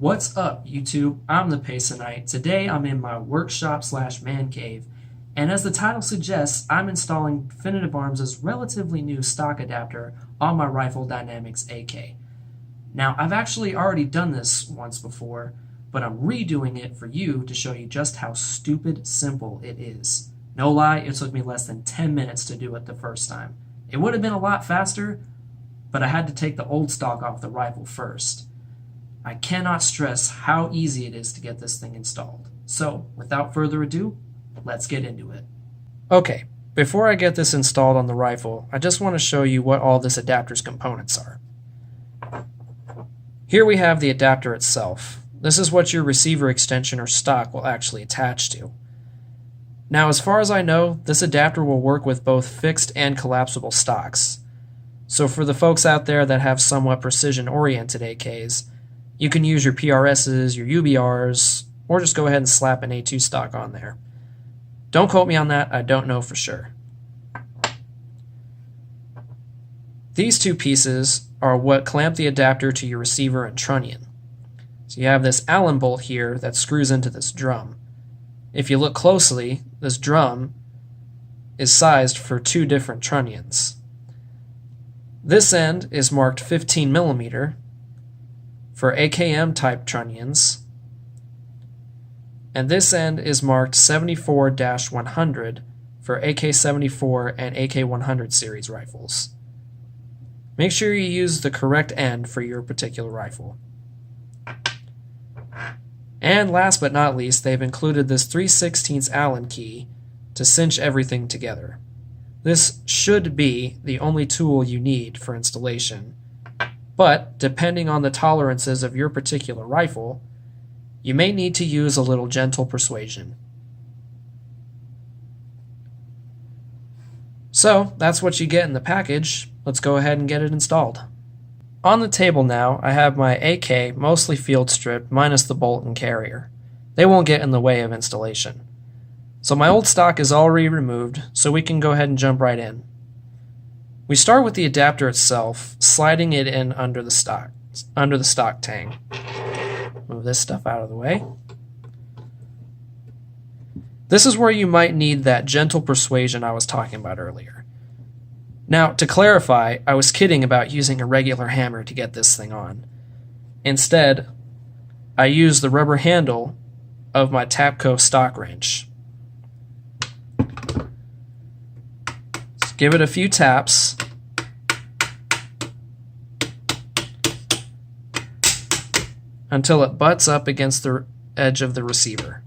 What's up, YouTube? I'm the Paysonite. Today I'm in my workshop / man cave, and as the title suggests, I'm installing Definitive Arms' relatively new stock adapter on my Rifle Dynamics AK. Now, I've actually already done this once before, but I'm redoing it for you to show you just how stupid simple it is. No lie, it took me less than 10 minutes to do it the first time. It would have been a lot faster, but I had to take the old stock off the rifle first. I cannot stress how easy it is to get this thing installed. So, without further ado, let's get into it. Okay, before I get this installed on the rifle, I just want to show you what all this adapter's components are. Here we have the adapter itself. This is what your receiver extension or stock will actually attach to. Now, as far as I know, this adapter will work with both fixed and collapsible stocks. So for the folks out there that have somewhat precision-oriented AKs, you can use your PRSs, your UBRs, or just go ahead and slap an A2 stock on there. Don't quote me on that, I don't know for sure. These two pieces are what clamp the adapter to your receiver and trunnion. So you have this Allen bolt here that screws into this drum. If you look closely, this drum is sized for two different trunnions. This end is marked 15 millimeter for AKM type trunnions, and this end is marked 74-100 for AK-74 and AK-100 series rifles. Make sure you use the correct end for your particular rifle. And last but not least, they've included this 3/16 Allen key to cinch everything together. This should be the only tool you need for installation, but depending on the tolerances of your particular rifle, you may need to use a little gentle persuasion. So that's what you get in the package. Let's go ahead and get it installed. On the table now, I have my AK mostly field stripped minus the bolt and carrier. They won't get in the way of installation. So my old stock is already removed, so we can go ahead and jump right in. We start with the adapter itself, sliding it in under the stock tang. Move this stuff out of the way. This is where you might need that gentle persuasion I was talking about earlier. Now, to clarify, I was kidding about using a regular hammer to get this thing on. Instead, I used the rubber handle of my Tapco stock wrench. Just give it a few taps. Until it butts up against the edge of the receiver.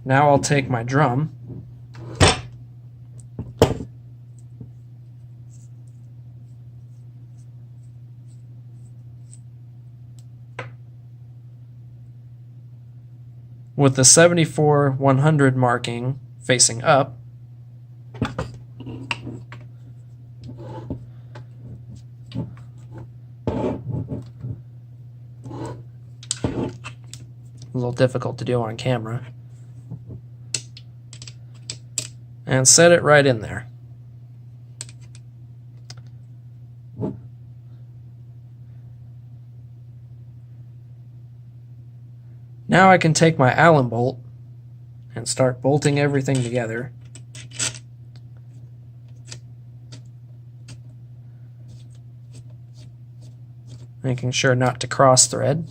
Now I'll take my drum with the 74-100 marking facing up. A little difficult to do on camera. And set it right in there. Now I can take my Allen bolt and start bolting everything together. Making sure not to cross thread.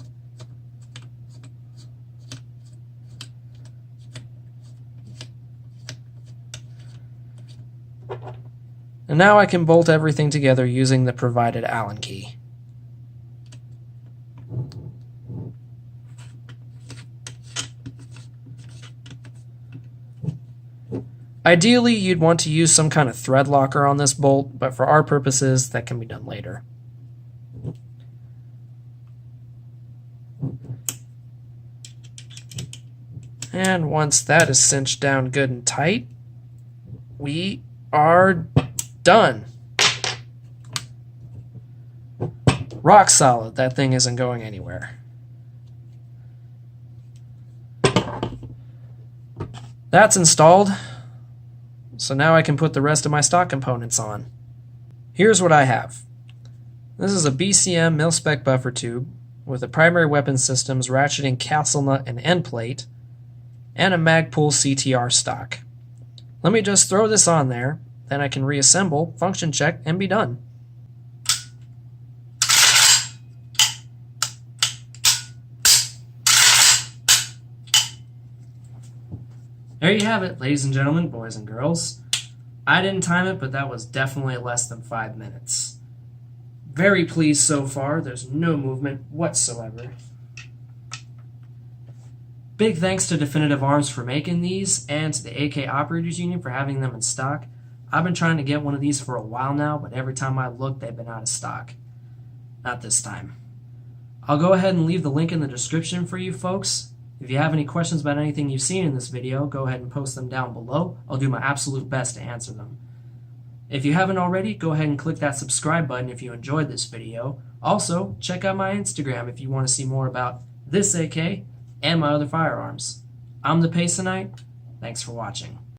And now I can bolt everything together using the provided Allen key. Ideally, you'd want to use some kind of thread locker on this bolt, but for our purposes, that can be done later. And once that is cinched down good and tight, we are done. Rock solid. That thing isn't going anywhere. That's installed. So now I can put the rest of my stock components on. Here's what I have. This is a BCM mil-spec buffer tube with a primary weapon systems ratcheting castle nut and end plate, and a Magpul CTR stock. Let me just throw this on there, then I can reassemble, function check, and be done. There you have it, ladies and gentlemen, boys and girls. I didn't time it, but that was definitely less than 5 minutes. Very pleased so far. There's no movement whatsoever. Big thanks to Definitive Arms for making these, and to the AK Operators Union for having them in stock. I've been trying to get one of these for a while now, but every time I look, they've been out of stock. Not this time. I'll go ahead and leave the link in the description for you folks. If you have any questions about anything you've seen in this video, go ahead and post them down below. I'll do my absolute best to answer them. If you haven't already, go ahead and click that subscribe button if you enjoyed this video. Also, check out my Instagram if you want to see more about this AK and my other firearms. I'm the Pace Knight. Thanks for watching.